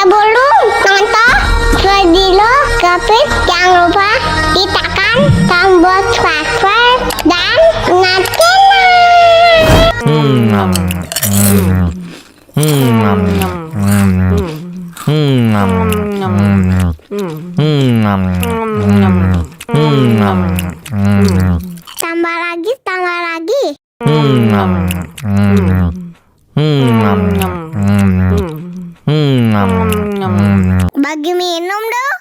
Sebelum nonton video Kepit, jangan lupa ditekan tombol subscribe dan tambah lagi. Bagi minum dong.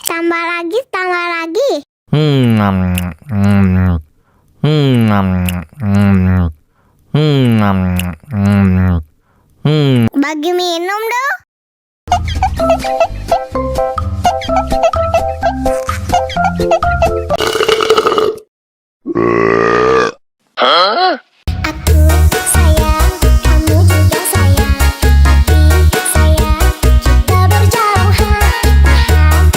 Tambah lagi. Bagi minum dong. Aku sayang, kamu juga sayang, tapi sayang kita berjauhan. Tahan,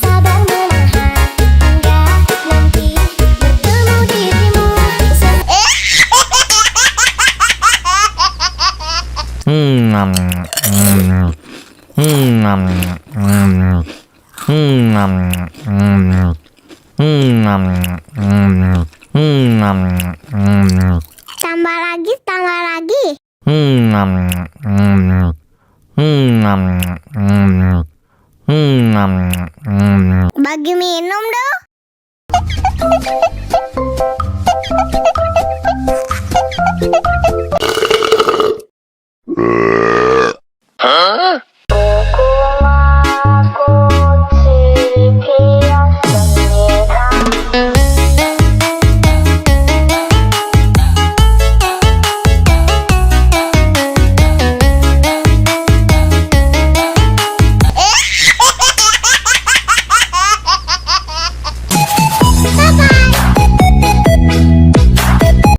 sabar menahan, hingga nanti bertemu dirimu. Tambah lagi. Bagi minum dong.